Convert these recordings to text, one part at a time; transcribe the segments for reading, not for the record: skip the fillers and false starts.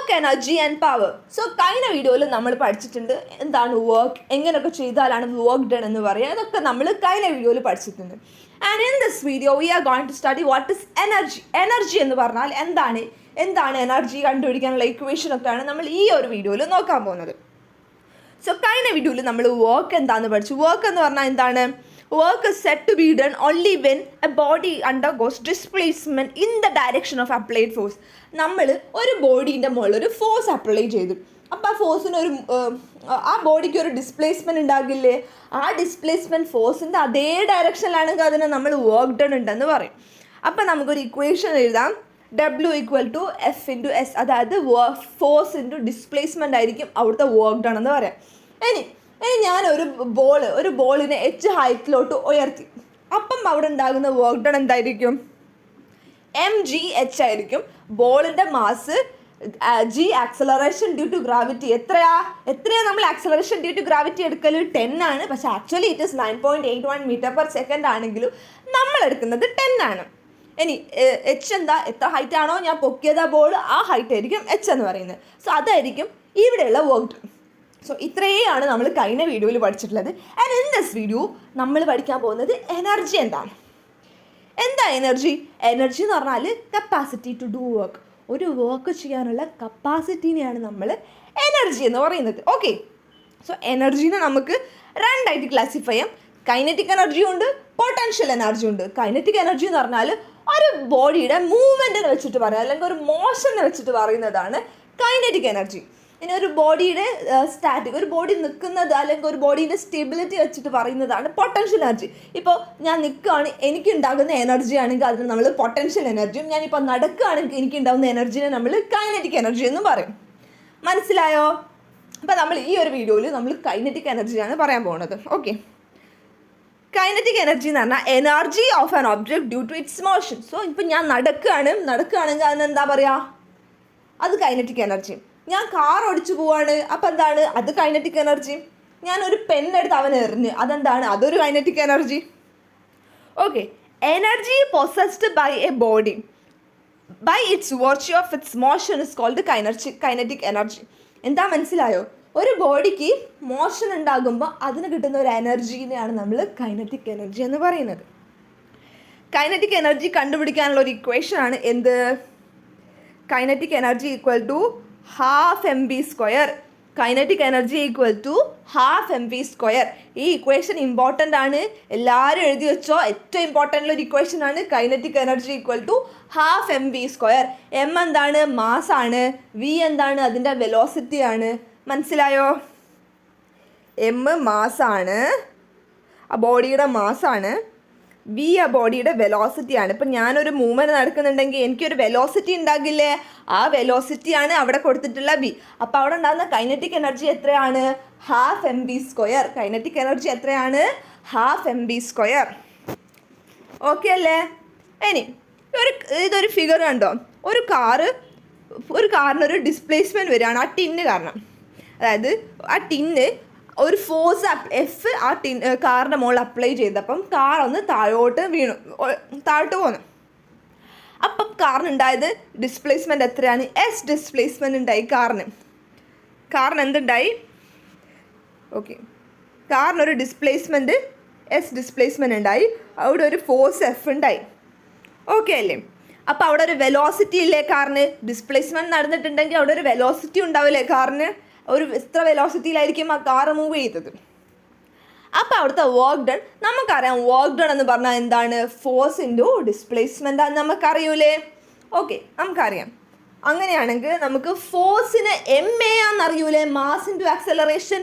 Work energy and power. So കഴിഞ്ഞ വീഡിയോയിൽ നമ്മൾ പഠിച്ചിട്ടുണ്ട് എന്താണ് വർക്ക്, എങ്ങനെയൊക്കെ ചെയ്താലാണ് വർക്ക് ഡൺ എന്ന് പറയുക. അതൊക്കെ നമ്മൾ കഴിഞ്ഞ വീഡിയോയിൽ പഠിച്ചിട്ടുണ്ട്. And in this video we are going to study what is energy. Energy എന്ന് പറഞ്ഞാൽ എന്താണ് എനർജി കണ്ടുപിടിക്കാനുള്ള ഇക്വേഷനൊക്കെയാണ് നമ്മൾ ഈ ഒരു വീഡിയോയിൽ നോക്കാൻ പോകുന്നത്. സോ കഴിഞ്ഞ വീഡിയോയിൽ നമ്മൾ വർക്ക് എന്താണെന്ന് പഠിച്ചു. വർക്ക് എന്ന് പറഞ്ഞാൽ എന്താണ്? Work is said to be done only when a body undergoes displacement in the direction of applied force. നമ്മൾ ഒരു ബോഡീൻ്റെ മുകളിൽ ഒരു ഫോഴ്സ് അപ്ലൈ ചെയ്തു. അപ്പോൾ ആ ഫോഴ്സിന് ആ ബോഡിക്ക് ഒരു ഡിസ്പ്ലേസ്മെൻറ്റ് ഉണ്ടാകില്ലേ? ആ ഡിസ്പ്ലേസ്മെൻറ്റ് ഫോഴ്സിൻ്റെ അതേ ഡയറക്ഷനിലാണെങ്കിൽ അതിനെ നമ്മൾ വർക്ക് ഡൺ ഉണ്ടെന്ന് പറയും. അപ്പോൾ നമുക്കൊരു ഇക്വേഷൻ എഴുതാം. W = F × S, അതായത് ഫോഴ്സ് ഇൻറ്റു ഡിസ്പ്ലേസ്മെൻ്റ് ആയിരിക്കും അവിടുത്തെ വർക്ക് ഡൺ എന്ന് പറയാം. ഇനി ഞാൻ ഒരു ബോളിനെ H ഹൈറ്റിലോട്ട് ഉയർത്തി. അപ്പം അവിടെ ഉണ്ടാകുന്ന വർക്ക് ഡൺ എന്തായിരിക്കും? mgh ആയിരിക്കും. ബോളിൻ്റെ mass g acceleration due to gravity. എത്രയാ നമ്മൾ ആക്സലറേഷൻ ഡ്യൂ ടു ഗ്രാവിറ്റി എടുക്കൽ 10 ആണ്. പക്ഷേ ആക്ച്വലി ഇറ്റ് ഇസ് 9.81 m/s ആണെങ്കിലും നമ്മൾ എടുക്കുന്നത് 10 ആണ്. ഇനി h എത്ര ഹൈറ്റ് ആണോ ഞാൻ പൊക്കിയത് ബോൾ, ആ ഹൈറ്റ് ആയിരിക്കും h എന്ന് പറയുന്നത്. സോ അതായിരിക്കും ഇവിടെയുള്ള വർക്ക് ഡൺ. സോ ഇത്രയാണ് നമ്മൾ കഴിഞ്ഞ വീഡിയോയിൽ പഠിച്ചിട്ടുള്ളത്. ആൻഡ് ഇൻ ദിസ് വീഡിയോ നമ്മൾ പഠിക്കാൻ പോകുന്നത് എനർജി എന്താണ്. എന്താ എനർജി? എനർജി എന്ന് പറഞ്ഞാൽ കപ്പാസിറ്റി ടു ഡു വർക്ക്. ഒരു വർക്ക് ചെയ്യാനുള്ള കപ്പാസിറ്റീനെയാണ് നമ്മൾ എനർജി എന്ന് പറയുന്നത്. ഓക്കെ, സോ എനർജീനെ നമുക്ക് രണ്ടായിട്ട് ക്ലാസിഫൈ ചെയ്യാം. കൈനറ്റിക് എനർജി ഉണ്ട്, പൊട്ടൻഷ്യൽ എനർജി ഉണ്ട്. കൈനറ്റിക് എനർജി എന്ന് പറഞ്ഞാൽ ഒരു ബോഡിയുടെ മൂവ്മെൻറ്റിനെ വെച്ചിട്ട് പറയാം, അല്ലെങ്കിൽ ഒരു മോഷനെ വെച്ചിട്ട് പറയുന്നതാണ് കൈനറ്റിക് എനർജി. ഇനി ഒരു ബോഡിയുടെ ഒരു ബോഡി നിൽക്കുന്നത് അല്ലെങ്കിൽ ഒരു ബോഡീൻ്റെ സ്റ്റെബിലിറ്റി വെച്ചിട്ട് പറയുന്നതാണ് പൊട്ടൻഷ്യൽ എനർജി. ഇപ്പോൾ ഞാൻ നിൽക്കുകയാണ്, എനിക്കുണ്ടാകുന്ന എനർജി ആണെങ്കിൽ അതിന് നമ്മൾ പൊട്ടൻഷ്യൽ എനർജിയും, ഞാനിപ്പോൾ നടക്കുകയാണെങ്കിൽ എനിക്കുണ്ടാകുന്ന എനർജിനെ നമ്മൾ കൈനറ്റിക് എനർജി എന്നും പറയും. മനസ്സിലായോ? അപ്പോൾ നമ്മൾ ഈ ഒരു വീഡിയോയിൽ നമ്മൾ കൈനറ്റിക് എനർജിയാണ് പറയാൻ പോകുന്നത്. ഓക്കെ, കൈനറ്റിക് എനർജി എന്ന് പറഞ്ഞാൽ energy of an object due to its motion. So ഇപ്പോൾ ഞാൻ നടക്കുകയാണെങ്കിൽ അതിനെന്താ പറയുക? അത് കൈനറ്റിക് എനർജി. ഞാൻ കാർ ഓടിച്ചു പോവാണ്, അപ്പോൾ എന്താണ്? അത് കൈനറ്റിക് എനർജി. ഞാനൊരു പെണ്ണെടുത്ത് അവൻ എറിഞ്ഞ്, അതെന്താണ്? അതൊരു kinetic energy. Okay, energy possessed by a body by its virtue of its motion is called kinetic energy. എന്താ മനസ്സിലായോ? ഒരു ബോഡിക്ക് മോഷൻ ഉണ്ടാകുമ്പോൾ അതിന് കിട്ടുന്ന ഒരു എനർജീനെയാണ് നമ്മൾ കൈനറ്റിക് എനർജി എന്ന് പറയുന്നത്. കൈനറ്റിക് എനർജി കണ്ടുപിടിക്കാനുള്ള ഒരു ഇക്വേഷനാണ് എന്ത്? Kinetic energy = ½ mv². Kinetic energy = ½ mv². ഈ ഇക്വേഷൻ ഇമ്പോർട്ടൻ്റ് ആണ്, എല്ലാവരും എഴുതി വെച്ചോ. ഏറ്റവും ഇമ്പോർട്ടൻ്റ് ഒരു ഇക്വേഷനാണ് കൈനറ്റിക് എനർജി = ½ mv². m എന്താണ്? മാസാണ്. v എന്താണ്? അതിൻ്റെ വെലോസിറ്റി ആണ്. മനസ്സിലായോ? m മാസാണ്, ആ ബോഡിയുടെ മാസാണ്. v ആ ബോഡിയുടെ വെലോസിറ്റിയാണ്. ഇപ്പം ഞാനൊരു മൂവ്മെൻറ്റ് നടക്കുന്നുണ്ടെങ്കിൽ എനിക്കൊരു വെലോസിറ്റി ഉണ്ടാകില്ലേ? ആ വെലോസിറ്റിയാണ് അവിടെ കൊടുത്തിട്ടുള്ള v. അപ്പോൾ അവിടെ ഉണ്ടാകുന്ന കൈനറ്റിക് എനർജി എത്രയാണ്? ½ mv². കൈനറ്റിക് എനർജി എത്രയാണ്? ½ mv². ഓക്കെ അല്ലേ? ഇനി ഇതൊരു ഫിഗർ കണ്ടോ? ഒരു കാറിനൊരു ഡിസ്പ്ലേസ്മെൻറ്റ് വരികയാണ് ആ ടിന്ന് കാരണം. അതായത് ആ ടിന്ന് ഒരു ഫോഴ്സ് F ആ കാറിൻ്റെ മുകളിൽ അപ്ലൈ ചെയ്തപ്പം കാർ ഒന്ന് താഴോട്ട് പോന്നു. അപ്പം കാറിനുണ്ടായത് ഡിസ്പ്ലേസ്മെൻറ്റ് എത്രയാണ്? S ഡിസ്പ്ലേസ്മെൻറ്റ് ഉണ്ടായി കാറിന് എന്തുണ്ടായി? ഓക്കെ, കാറിനൊരു ഡിസ്പ്ലേസ്മെൻറ്റ് S ഡിസ്പ്ലേസ്മെൻറ്റ് ഉണ്ടായി. അവിടെ ഒരു ഫോഴ്സ് F ഉണ്ടായി. ഓക്കെ അല്ലേ? അപ്പോൾ അവിടെ ഒരു വെലോസിറ്റി ഇല്ലേ കാറിന്? ഡിസ്പ്ലേസ്മെൻറ്റ് നടന്നിട്ടുണ്ടെങ്കിൽ അവിടെ ഒരു വെലോസിറ്റി ഉണ്ടാവില്ലേ കാറിന്? എത്ര വെലോസിറ്റിയിലായിരിക്കും ആ കാർ മൂവ് ചെയ്തത്. അപ്പോൾ അവിടുത്തെ വർക്ക് ഡൺ നമുക്കറിയാം. വർക്ക് ഡൺ എന്ന് പറഞ്ഞാൽ എന്താണ്? ഫോഴ്സ് ഇൻറ്റു ഡിസ്പ്ലേസ്മെൻ്റ് ആണെന്ന് നമുക്കറിയൂലേ? ഓക്കെ, നമുക്കറിയാം. അങ്ങനെയാണെങ്കിൽ നമുക്ക് ഫോഴ്സിന് MA ആണെന്നറിയൂലേ? Mass into acceleration.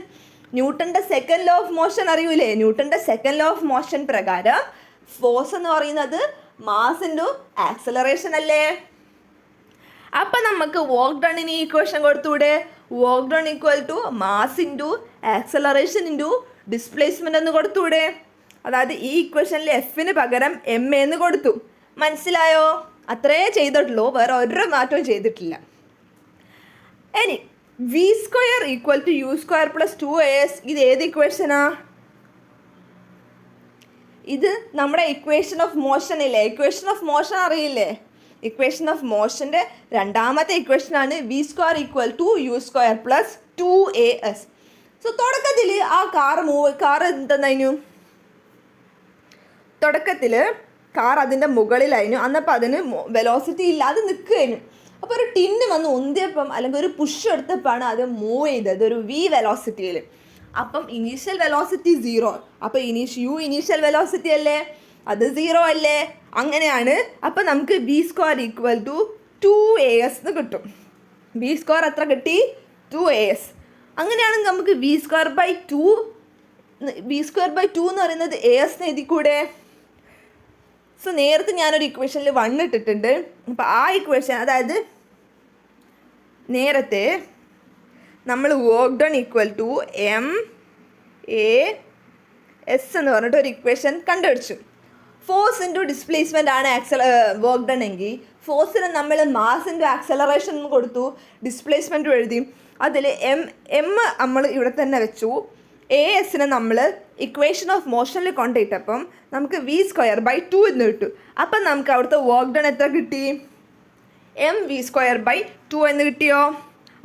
ന്യൂട്ടൻ്റെ സെക്കൻഡ് ലോ ഓഫ് മോഷൻ അറിയൂലേ? ന്യൂട്ടൻ്റെ സെക്കൻഡ് ലോ ഓഫ് മോഷൻ പ്രകാരം ഫോഴ്സ് എന്ന് പറയുന്നത് മാസ് ഇൻറ്റു ആക്സലറേഷൻ അല്ലേ? അപ്പം നമുക്ക് വർക്ക് ഡണ്ണിന് ഈ ഇക്വേഷൻ കൊടുത്തൂടെ? Work done = mass into acceleration into displacement എന്ന് കൊടുത്തൂടെ? അതായത് ഈ ഇക്വേഷനിൽ Fന് പകരം MA എന്ന് കൊടുത്തു. മനസ്സിലായോ? അത്രേ ചെയ്തിട്ടുള്ളൂ, വേറെ ഒരു മാറ്റവും ചെയ്തിട്ടില്ല. ഇനി v² = u² + 2as. ഇത് ഏത് ഇക്വേഷനാ? ഇത് നമ്മുടെ ഇക്വേഷൻ ഓഫ് മോഷൻ ഇല്ലേ? ഇക്വേഷൻ ഓഫ് മോഷൻ അറിയില്ലേ? ഇക്വേഷൻ ഓഫ് മോഷൻ്റെ രണ്ടാമത്തെ ഇക്വേഷനാണ് V square equal to U square plus 2as. So തുടക്കത്തിൽ ആ കാർ എന്തെന്നു, തുടക്കത്തിൽ കാർ അതിൻ്റെ മുകളിലായിരുന്നു, അന്നപ്പോൾ അതിന് വെലോസിറ്റി ഇല്ലാതെ നിൽക്കുകയായിരുന്നു. അപ്പോൾ ഒരു ടിന്ന് വന്ന് ഉന്തിയപ്പം അല്ലെങ്കിൽ ഒരു പുഷ് എടുത്തപ്പോഴാണ് അത് മൂവ് ചെയ്തത് ഒരു വി വെലോസിറ്റിയിൽ. അപ്പം ഇനീഷ്യൽ വെലോസിറ്റി 0, അപ്പോൾ ഇനീഷ്യൽ വെലോസിറ്റി അല്ലേ, അത് 0 അല്ലേ, അങ്ങനെയാണ്. അപ്പം നമുക്ക് V square equal to 2as എന്ന് കിട്ടും. വി സ്ക്വയർ എത്ര കിട്ടി? 2as. അങ്ങനെയാണെങ്കിൽ നമുക്ക് വി സ്ക്വയർ ബൈ 2 എന്ന് പറയുന്നത് as എന്ന് എഴുതിക്കൂടെ? സോ നേരത്തെ ഞാനൊരു ഇക്വേഷനിൽ 1 ഇട്ടിട്ടുണ്ട്. അപ്പോൾ ആ ഇക്വേഷൻ, അതായത് നേരത്തെ നമ്മൾ work done equal to MAS എന്ന് പറഞ്ഞിട്ട് ഒരു ഇക്വേഷൻ കണ്ടുപിടിച്ചു. ഫോഴ്സ് ഇൻറ്റു ഡിസ്പ്ലേസ്മെൻ്റ് ആണ് വർക്ക് ഡൺ എങ്കിൽ ഫോഴ്സിന് നമ്മൾ മാസ് ഇൻറ്റു ആക്സലറേഷൻ കൊടുത്തു, ഡിസ്പ്ലേസ്മെൻറ്റും എഴുതി. അതിൽ എം നമ്മൾ ഇവിടെ തന്നെ വെച്ചു. ASനെ നമ്മൾ ഇക്വേഷൻ ഓഫ് മോഷനിൽ കൊണ്ടിട്ടപ്പം നമുക്ക് വി സ്ക്വയർ ബൈ 2 എന്ന് കിട്ടും. അപ്പം നമുക്ക് അവിടുത്തെ വർക്ക് ഡൺ എത്ര കിട്ടി? MV സ്ക്വയർ ബൈ 2 എന്ന് കിട്ടിയോ?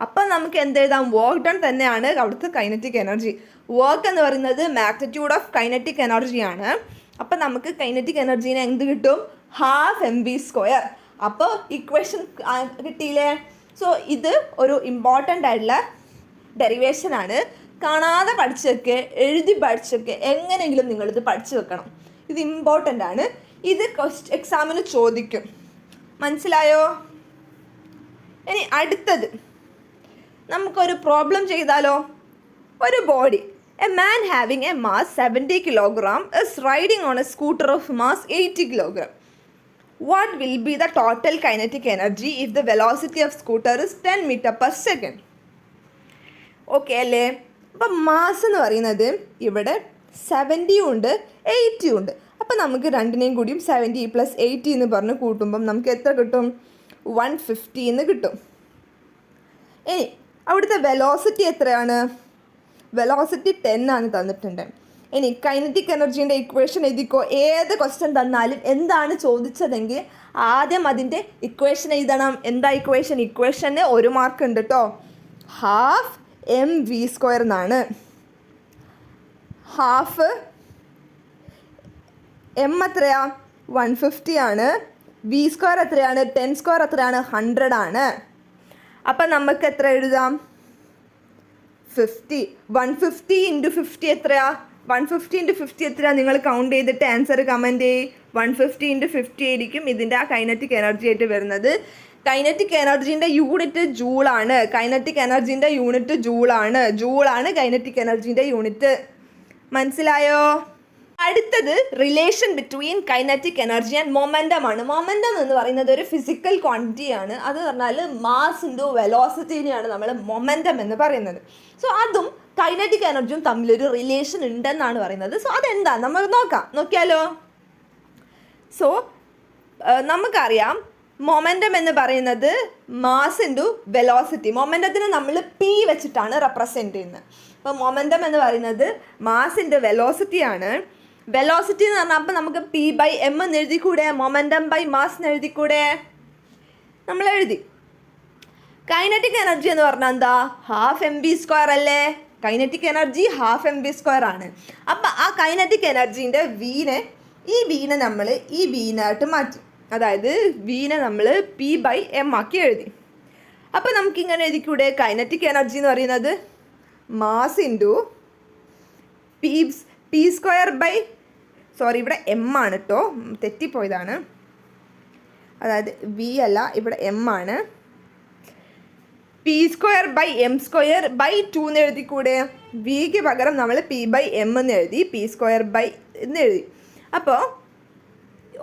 അപ്പം നമുക്ക് എന്ത് എഴുതാം? വർക്ക് ഡൺ തന്നെയാണ് അവിടുത്തെ കൈനറ്റിക് എനർജി. വർക്ക് എന്ന് പറയുന്നത് മാഗ്നിറ്റ്യൂഡ് ഓഫ് കൈനറ്റിക് എനർജിയാണ്. അപ്പം നമുക്ക് കൈനറ്റിക് എനർജീനെ എന്ത് കിട്ടും? 1/2 MV സ്ക്വയർ. അപ്പോൾ ഇക്വേഷൻ കിട്ടിയില്ലേ? സോ ഇത് ഒരു ഇമ്പോർട്ടൻ്റ് ആയിട്ടുള്ള ഡെറിവേഷനാണ്. കാണാതെ പഠിച്ചൊക്കെ എഴുതി പഠിച്ചൊക്കെ എങ്ങനെയെങ്കിലും നിങ്ങളിത് പഠിച്ചു വെക്കണം. ഇത് ഇമ്പോർട്ടൻ്റ് ആണ്. ഇത് എക്സാമിന് ചോദിക്കും. മനസ്സിലായോ? ഇനി അടുത്തത് നമുക്കൊരു പ്രോബ്ലം ചെയ്താലോ? ഒരു body, a man having A mass 70 kilogram is riding on a scooter of mass 80 kilogram. What will be the total kinetic energy if the velocity of scooter is 10 meter per second? Okay അല്ലേ? അപ്പം mass എന്ന് പറയുന്നത് ഇവിടെ 70 ഉണ്ട് 80 ഉണ്ട്. അപ്പം നമുക്ക് രണ്ടിനെയും കൂടിയും 70 + 80 എന്ന് പറഞ്ഞ് കൂട്ടുമ്പം നമുക്ക് എത്ര കിട്ടും? 150 എന്ന് കിട്ടും. ഇനി അവിടുത്തെ വെലോസിറ്റി എത്രയാണ്? വെലോസിറ്റി 10 ആണ് തന്നിട്ടുണ്ട്. ഇനി കൈനറ്റിക് എനർജീൻ്റെ ഇക്വേഷൻ എഴുതിക്കോ. ഏത് ക്വസ്റ്റ്യൻ തന്നാലും എന്താണ് ചോദിച്ചതെങ്കിൽ ആദ്യം അതിൻ്റെ ഇക്വേഷൻ എഴുതണം. എന്താ ഇക്വേഷൻ? ഇക്വേഷന് 1 മാർക്ക് ഉണ്ട് കേട്ടോ. 1/2 MV സ്ക്വയർ എന്നാണ്. 1/2 M എത്രയാ? 150 ആണ്. വി സ്ക്വയർ എത്രയാണ്? 10 സ്ക്വയർ എത്രയാണ്? 100 ആണ്. അപ്പം നമുക്ക് എത്ര എഴുതാം? 50. 150 × 50 എത്രയാ? 150 × 50 എത്രയാ? നിങ്ങൾ കൗണ്ട് ചെയ്തിട്ട് ആൻസർ കമൻറ്റ് ചെയ്യ്. 150 × 50 ആയിരിക്കും ഇതിൻ്റെ ആ കൈനറ്റിക് എനർജി ആയിട്ട് വരുന്നത്. കൈനറ്റിക് എനർജീൻ്റെ യൂണിറ്റ് ജൂളാണ്. കൈനറ്റിക് എനർജീൻ്റെ യൂണിറ്റ് ജൂളാണ്. ജൂളാണ് കൈനറ്റിക് എനർജീൻ്റെ യൂണിറ്റ്. മനസ്സിലായോ? അടുത്തത് relation between kinetic energy and momentum ആണ്. മൊമെൻറ്റം എന്ന് പറയുന്നത് ഒരു ഫിസിക്കൽ ക്വാണ്ടിറ്റിയാണ്. അത് പറഞ്ഞാൽ മാസ് ഇൻറ്റു വെലോസിറ്റിനെയാണ് നമ്മൾ മൊമെൻറ്റം എന്ന് പറയുന്നത്. സോ അതും കൈനറ്റിക് എനർജിയും തമ്മിലൊരു റിലേഷൻ ഉണ്ടെന്നാണ് പറയുന്നത്. സോ അതെന്താ നമുക്ക് നോക്കിയാലോ. സോ നമുക്കറിയാം മൊമെൻറ്റം എന്ന് പറയുന്നത് മാസ് ഇൻറ്റു വെലോസിറ്റി. മൊമെൻറ്റത്തിന് നമ്മൾ പി വെച്ചിട്ടാണ് റെപ്രസെൻറ്റ് ചെയ്യുന്നത്. അപ്പോൾ മൊമെൻറ്റം എന്ന് പറയുന്നത് മാസ് ഇൻറ്റു വെലോസിറ്റിയാണ്. വെലോസിറ്റി എന്ന് പറഞ്ഞാൽ അപ്പം നമുക്ക് P/m എന്ന് എഴുതിക്കൂടെ? മൊമെൻറ്റം ബൈ മാസ് എന്ന് എഴുതിക്കൂടെ? നമ്മൾ എഴുതി. കൈനറ്റിക് എനർജി എന്ന് പറഞ്ഞാൽ എന്താ? 1/2 MV സ്ക്വയർ അല്ലേ? കൈനറ്റിക് എനർജി 1/2 MV സ്ക്വയർ ആണ്. അപ്പം ആ കൈനറ്റിക് എനർജീൻ്റെ ഈ വീനെ നമ്മൾ ഈ വീനായിട്ട് മാറ്റി. അതായത് വീനെ നമ്മൾ P/m ആക്കി എഴുതി. അപ്പം നമുക്കിങ്ങനെ എഴുതിക്കൂടെ? കൈനറ്റിക് എനർജി എന്ന് പറയുന്നത് mass into P square by, sorry ഇവിടെ എം ആണ് കേട്ടോ, തെറ്റിപ്പോയതാണ്. അതായത് വി അല്ല, ഇവിടെ എം ആണ്. P²/m² എന്ന് എഴുതിക്കൂടെ? വിക്ക് പകരം നമ്മൾ P/m എന്ന് എഴുതി, P² എന്ന് എഴുതി. അപ്പോൾ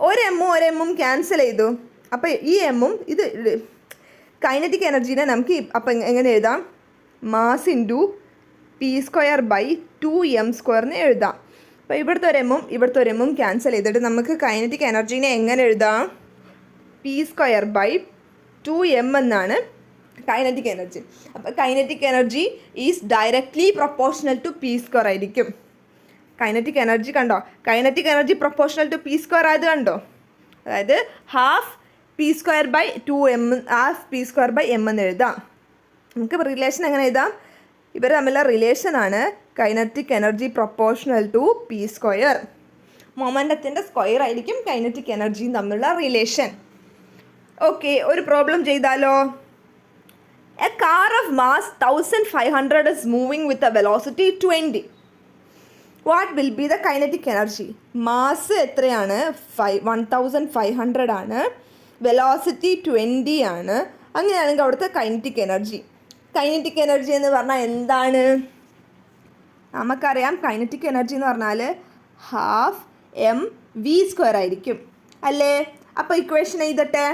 ഒരു എമ്മും ക്യാൻസൽ ചെയ്തു. അപ്പോൾ ഈ എമ്മും ഇത് കൈനറ്റിക് എനർജീനെ നമുക്ക് അപ്പം എങ്ങനെ എഴുതാം? മാസ് ഇൻറ്റു P²/2m² എന്ന് എഴുതാം. അപ്പോൾ ഇവിടുത്തെ ഒരു എമ്മും ക്യാൻസൽ ചെയ്തിട്ട് നമുക്ക് കൈനറ്റിക് എനർജീനെ എങ്ങനെ എഴുതാം? P²/2m എന്നാണ് കൈനറ്റിക് എനർജി. അപ്പോൾ kinetic energy is directly proportional to P² ആയിരിക്കും. കൈനറ്റിക് എനർജി കണ്ടോ? Kinetic energy proportional to P² ആയത് കണ്ടോ? അതായത് 1/2 p²/2m ഹാഫ് p²/m എന്ന് എഴുതാം. നമുക്ക് റിലേഷൻ എങ്ങനെ എഴുതാം? ഇവർ തമ്മിലുള്ള റിലേഷനാണ് kinetic energy proportional to p². മൊമെൻറ്റത്തിൻ്റെ സ്ക്വയർ ആയിരിക്കും കൈനറ്റിക് എനർജിയും തമ്മിലുള്ള റിലേഷൻ. ഓക്കെ, ഒരു പ്രോബ്ലം ചെയ്താലോ? A car of mass 1500 is moving with a velocity 20. What will be the kinetic energy? Mass എത്രയാണ്? 1500 ആണ്, വെലോസിറ്റി 20 ആണ്. അങ്ങനെയാണെങ്കിൽ അവിടുത്തെ കൈനറ്റിക് എനർജി എന്ന് പറഞ്ഞാൽ എന്താണ്? നമുക്കറിയാം കൈനറ്റിക് എനർജി എന്ന് പറഞ്ഞാൽ ഹാഫ് mv² ആയിരിക്കും അല്ലേ? അപ്പോൾ ഇക്വേഷൻ എഴുതട്ടെ.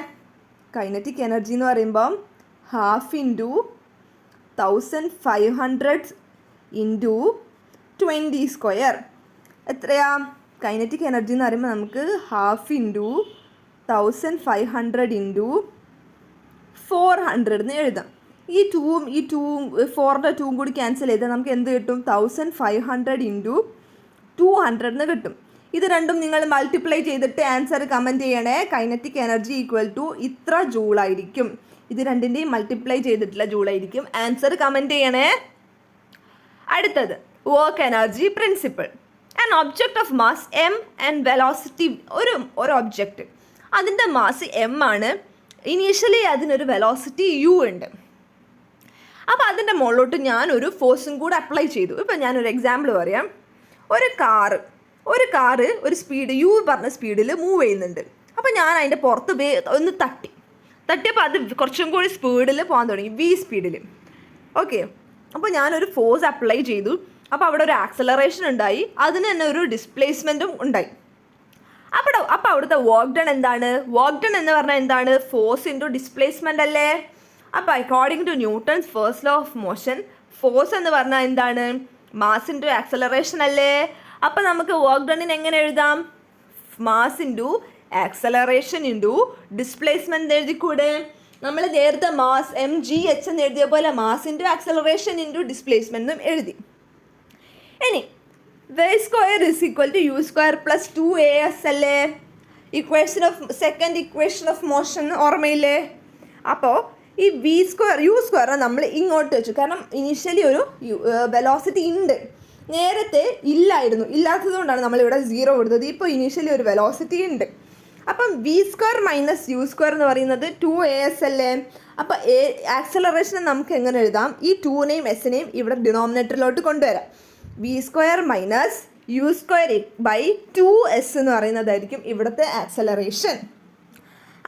കൈനറ്റിക് എനർജി എന്ന് പറയുമ്പം ഹാഫ് ഇൻറ്റു 1500 ഇൻറ്റു 20² എത്രയാ? കൈനറ്റിക് എനർജി എന്ന് പറയുമ്പോൾ നമുക്ക് ഹാഫ് ഇൻറ്റു 1500 ഇൻറ്റു 400 എന്ന് എഴുതാം. ഈ 4ൻ്റെ 2 കൂടി ക്യാൻസൽ ചെയ്താൽ നമുക്ക് എന്ത് കിട്ടും? 1500 ഇൻറ്റു 200 എന്ന് കിട്ടും. ഇത് രണ്ടും നിങ്ങൾ മൾട്ടിപ്ലൈ ചെയ്തിട്ട് ആൻസർ കമൻറ്റ് ചെയ്യണേ. കൈനറ്റിക് എനർജി ഈക്വൽ ടു ഇത്ര ജൂളായിരിക്കും. ഇത് രണ്ടിൻ്റെയും മൾട്ടിപ്ലൈ ചെയ്തിട്ടുള്ള ജൂളായിരിക്കും. ആൻസർ കമൻറ്റ് ചെയ്യണേ. അടുത്തത് work energy principle. An object of mass m and velocity. ഒരു ഒബ്ജക്റ്റ്, അതിൻ്റെ മാസ് m ആണ്, ഇനീഷ്യലി അതിനൊരു വെലോസിറ്റി u ഉണ്ട്. അപ്പോൾ അതിൻ്റെ മുകളിലോട്ട് ഞാനൊരു ഫോഴ്സും കൂടെ അപ്ലൈ ചെയ്തു. ഇപ്പം ഞാനൊരു എക്സാമ്പിൾ പറയാം. ഒരു കാറ് ഒരു സ്പീഡ് u പറഞ്ഞ സ്പീഡിൽ മൂവ് ചെയ്യുന്നുണ്ട്. അപ്പോൾ ഞാൻ അതിൻ്റെ പുറത്ത് ഒന്ന് തട്ടിയപ്പോൾ അത് കുറച്ചും കൂടി സ്പീഡിൽ പോകാൻ തുടങ്ങി, v സ്പീഡിൽ. ഓക്കെ, അപ്പോൾ ഞാനൊരു ഫോഴ്സ് അപ്ലൈ ചെയ്തു. അപ്പോൾ അവിടെ ഒരു ആക്സലറേഷൻ ഉണ്ടായി, അതിന് തന്നെ ഒരു ഡിസ്പ്ലേസ്മെൻറ്റും ഉണ്ടായി. അപ്പോൾ അവിടുത്തെ വർക്ക് ഡൺ എന്താണ്? വർക്ക് ഡൺ എന്ന് പറഞ്ഞാൽ എന്താണ്? ഫോഴ്സ് ഇൻറ്റു ഡിസ്പ്ലേസ്മെൻ്റ് അല്ലേ? അപ്പോൾ according to Newton's first law of motion, force എന്ന് പറഞ്ഞാൽ എന്താണ്? മാസ് ഇൻറ്റു ആക്സലറേഷൻ അല്ലേ? അപ്പോൾ നമുക്ക് വർക്ക് ഡണ്ണിന് എങ്ങനെ എഴുതാം? Mass into acceleration into displacement എഴുതിക്കൂടെ? നമ്മൾ നേരത്തെ മാസ് mgh എന്ന് എഴുതിയ പോലെ മാസ് ഇൻറ്റു ആക്സലറേഷൻ ഇൻറ്റു ഡിസ്പ്ലേസ്മെൻറ്റും എഴുതി. ഇനി v² is equal to u² plus 2as അല്ലേ? സെക്കൻഡ് ഇക്വേഷൻ ഓഫ് മോഷൻ ഓർമ്മയില്ലേ? അപ്പോൾ ഈ u² നമ്മൾ ഇങ്ങോട്ട് വെച്ചു. കാരണം ഇനീഷ്യലി ഒരു വെലോസിറ്റി ഉണ്ട്, നേരത്തെ ഇല്ലാത്തതുകൊണ്ടാണ് നമ്മളിവിടെ 0 കൊടുത്തത്. ഇപ്പോൾ ഇനീഷ്യലി ഒരു വെലോസിറ്റി ഉണ്ട്. അപ്പം v² മൈനസ് u² എന്ന് പറയുന്നത് 2as അല്ലേ? അപ്പോൾ ആക്സലറേഷൻ നമുക്ക് എങ്ങനെ എഴുതാം? ഈ 2നെയും എസിനെയും ഇവിടെ ഡിനോമിനേറ്ററിലോട്ട് കൊണ്ടുവരാം. v² minus u² by 2s എന്ന് പറയുന്നതായിരിക്കും ഇവിടുത്തെ ആക്സലറേഷൻ.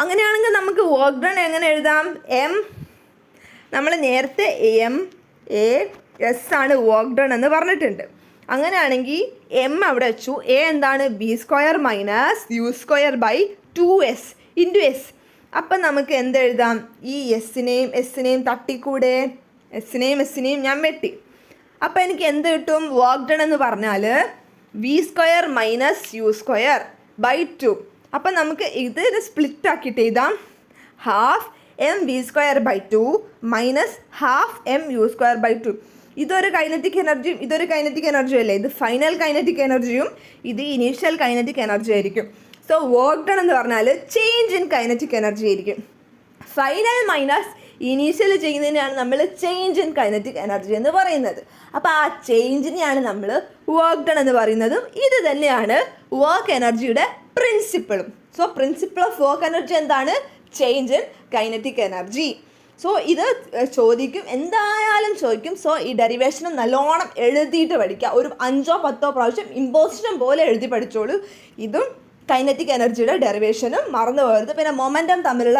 അങ്ങനെയാണെങ്കിൽ നമുക്ക് വർക്ക് ഡൺ എങ്ങനെ എഴുതാം? നമ്മൾ നേരത്തെ m(a)s ആണ് വർക്ക് ഡൺ എന്ന് പറഞ്ഞിട്ടുണ്ട്. അങ്ങനെയാണെങ്കിൽ അവിടെ വെച്ചു. എന്താണ്? v² minus u² by 2s into S. അപ്പം നമുക്ക് എന്തെഴുതാം? ഈ എസ്സിനെയും തട്ടിക്കൂടെ? എസ്സിനെയും ഞാൻ വെട്ടി. അപ്പോൾ എനിക്ക് എന്ത് കിട്ടും? വർക്ക് ഡൺ എന്ന് പറഞ്ഞാൽ v² മൈനസ് u² ബൈ 2. അപ്പം നമുക്ക് ഇത് സ്പ്ലിറ്റ് ആക്കിയിട്ട് എഴുതാം. Half mv² by 2 minus half mu² by 2. ഇതൊരു കൈനറ്റിക് എനർജിയും ഇതൊരു കൈനറ്റിക് എനർജിയും അല്ലേ? ഇത് ഫൈനൽ കൈനറ്റിക് എനർജിയും ഇത് ഇനീഷ്യൽ കൈനറ്റിക് എനർജി ആയിരിക്കും. സോ വർക്ക് ഡൺ എന്ന് പറഞ്ഞാൽ ചേഞ്ച് ഇൻ കൈനറ്റിക് എനർജി ആയിരിക്കും. ഫൈനൽ മൈനസ് ഇനീഷ്യൽ ചെയ്യുന്നതിനാണ് നമ്മൾ ചേഞ്ച് ഇൻ കൈനറ്റിക് എനർജി എന്ന് പറയുന്നത്. അപ്പോൾ ആ ചേഞ്ചിനെയാണ് നമ്മൾ വർക്ക് ഡൺ എന്ന് പറയുന്നതും. ഇത് തന്നെയാണ് വർക്ക് എനർജിയുടെ പ്രിൻസിപ്പിളും. So principle of work energy എന്താണ്? Change in kinetic energy. So ഇത് ചോദിക്കും, എന്തായാലും ചോദിക്കും. സോ ഈ ഡെറിവേഷനും നല്ലോണം എഴുതിയിട്ട് പഠിക്കുക. ഒരു 5-10 പ്രാവശ്യം ഇമ്പോസിഷൻ പോലെ എഴുതി പഠിച്ചോളൂ. ഇതും കൈനറ്റിക് എനർജിയുടെ ഡെറിവേഷനും മറന്നു പോകരുത്. പിന്നെ മൊമെൻറ്റം തമ്മിലുള്ള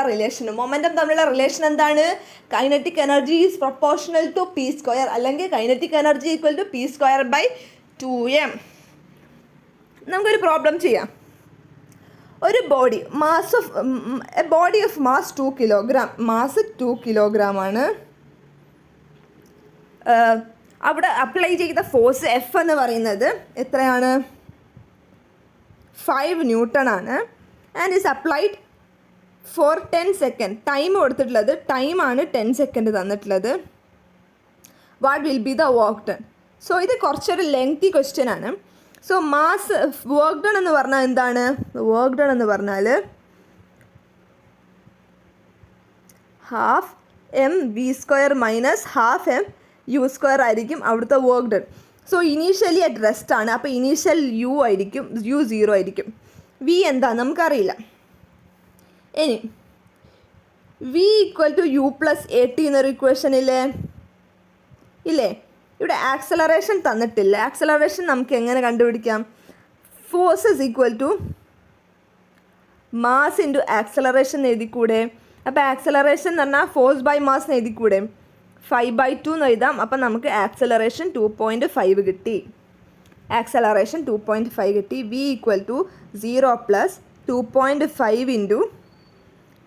റിലേഷൻ എന്താണ്? Kinetic energy is proportional to p², അല്ലെങ്കിൽ kinetic energy equal to p² by 2m. നമുക്കൊരു പ്രോബ്ലം ചെയ്യാം. ഒരു body of mass 2 kilogram, mass 2 kilogram ആണ്. അവിടെ അപ്ലൈ ചെയ്ത ഫോഴ്സ് F എന്ന് പറയുന്നത് എത്രയാണ്? 5 ന്യൂട്ടൺ ആണ്. And is applied for 10 second. Time കൊടുത്തിട്ടുള്ളത്, ടൈമാണ് 10 സെക്കൻഡ് തന്നിട്ടുള്ളത്. What will be the work done? So ഇത് കുറച്ചൊരു ലെങ്തി ക്വസ്റ്റ്യൻ ആണ്. സോ വർക്ക് ഡൺ എന്ന് പറഞ്ഞാൽ എന്താണ്? വർക്ക് ഡൺ എന്ന് പറഞ്ഞാൽ half mv² minus half mu² ആയിരിക്കും അവിടുത്തെ work done. So initially at rest ആണ്, അപ്പോൾ ഇനീഷ്യൽ u ആയിരിക്കും, u 0 ആയിരിക്കും. v എന്താ നമുക്കറിയില്ല. ഇനി v = u + at എന്നൊരു ഇക്വേഷനില്ലേ ഇല്ലേ? ഇവിടെ ആക്സലറേഷൻ തന്നിട്ടില്ല. ആക്സലറേഷൻ നമുക്ക് എങ്ങനെ കണ്ടുപിടിക്കാം? Force is equal to mass into acceleration എഴുതിക്കൂടെ? അപ്പോൾ ആക്സലറേഷൻ എന്ന് പറഞ്ഞാൽ ഫോഴ്സ് ബൈ മാസ് എഴുതിക്കൂടെ? 5/2 എന്ന് എഴുതാം. അപ്പം നമുക്ക് ആക്സലറേഷൻ 2.5 കിട്ടി. ആക്സലറേഷൻ 2.5 കിട്ടി. v = 0 + 2.5 ഇൻറ്റു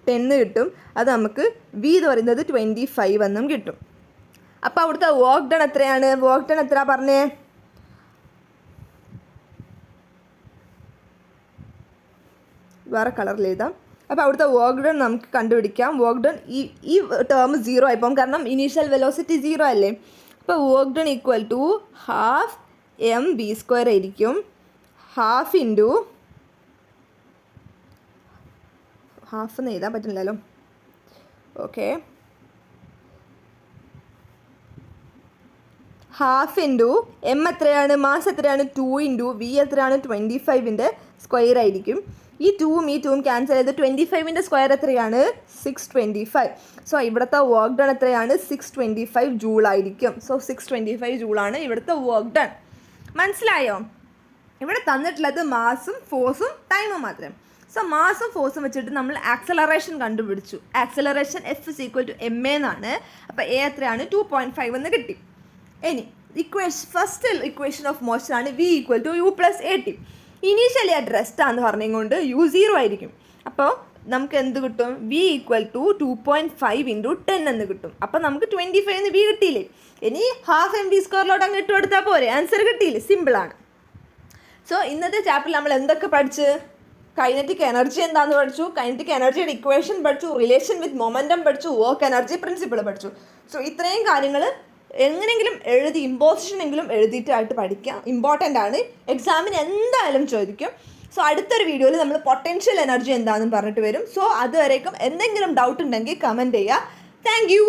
10 കിട്ടും. അത് നമുക്ക് v എന്ന് പറയുന്നത് 25 എന്നും കിട്ടും. അപ്പോൾ അവിടുത്തെ വർക്ക് ഡൺ എത്രയാണ്? വർക്ക് ഡൺ എത്ര പറഞ്ഞേ? വേറെ കളറിൽ എഴുതാം. അപ്പോൾ അവിടുത്തെ വർക്ക് ഡൺ നമുക്ക് കണ്ടുപിടിക്കാം. വർക്ക് ഡൺ ഈ ടേം 0 ആയിപ്പോൾ, കാരണം ഇനീഷ്യൽ വെലോസിറ്റി 0 അല്ലേ. അപ്പോൾ വർക്ക് ഡൺ = ഹാഫ് mv² ആയിരിക്കും. ഹാഫ് ഇൻറ്റു ഹാഫ് എന്ന് എഴുതാൻ പറ്റില്ലല്ലോ. ഓക്കെ, ഹാഫ് ഇൻറ്റു എം എത്രയാണ്? മാസ് എത്രയാണ്? 2 ഇൻറ്റു v എത്രയാണ്? 25 ആയിരിക്കും. ഈ 2ഉം ഈ 2ഉം ക്യാൻസൽ ചെയ്ത് 25 എത്രയാണ്? 625. സോ ഇവിടുത്തെ വർക്ക് ഡൺ എത്രയാണ്? 625 ജൂൾ ആയിരിക്കും. സോ 625 ജൂളാണ് ഇവിടുത്തെ വർക്ക് ഡൺ. മനസ്സിലായോ? ഇവിടെ തന്നിട്ടുള്ളത് മാസും ഫോഴ്സും ടൈമും മാത്രം. സോ മാസും ഫോഴ്സും വെച്ചിട്ട് നമ്മൾ ആക്സലറേഷൻ കണ്ടുപിടിച്ചു. ആക്സലറേഷൻ F = ma എന്നാണ്. അപ്പോൾ a എത്രയാണ്? 2.5 എന്ന് കിട്ടി. ഇനി ഫസ്റ്റ് ഇക്വേഷൻ ഓഫ് മോഷൻ ആണ് v = u + at. Initially at rest ആണെന്ന് പറഞ്ഞുകൊണ്ട് u 0 ആയിരിക്കും. അപ്പോൾ നമുക്ക് എന്ത് കിട്ടും? v = 2.5 × 10 എന്ന് കിട്ടും. അപ്പോൾ നമുക്ക് 25 എന്ന് v കിട്ടിയില്ലേ? ഇനി ഹാഫ് mv² അങ്ങ് ഇട്ട് കൊടുത്താൽ പോരെ, ആൻസർ കിട്ടിയില്ലേ? സിമ്പിളാണ്. സോ ഇന്നത്തെ ചാപ്റ്ററിൽ നമ്മൾ എന്തൊക്കെ പഠിച്ച്? കൈനറ്റിക് എനർജി എന്താണെന്ന് പഠിച്ചു, കൈനറ്റിക് എനർജിയുടെ ഇക്വേഷൻ പഠിച്ചു, റിലേഷൻ വിത്ത് മൊമെൻറ്റം പഠിച്ചു, വർക്ക് എനർജി പ്രിൻസിപ്പിൾ പഠിച്ചു. സോ ഇത്രയും കാര്യങ്ങൾ എങ്ങനെയെങ്കിലും എഴുതി ഇമ്പോസിഷനെങ്കിലും എഴുതിയിട്ടായിട്ട് പഠിക്കുക. ഇമ്പോർട്ടൻ്റ് ആണ്, എക്സാമിന് എന്തായാലും ചോദിക്കും. സോ അടുത്തൊരു വീഡിയോയിൽ നമ്മൾ പൊട്ടൻഷ്യൽ എനർജി എന്താണെന്ന് പറഞ്ഞിട്ട് വരും. സോ അതുവരേക്കും എന്തെങ്കിലും ഡൗട്ട് ഉണ്ടെങ്കിൽ കമൻറ്റ് ചെയ്യുക. Thank you.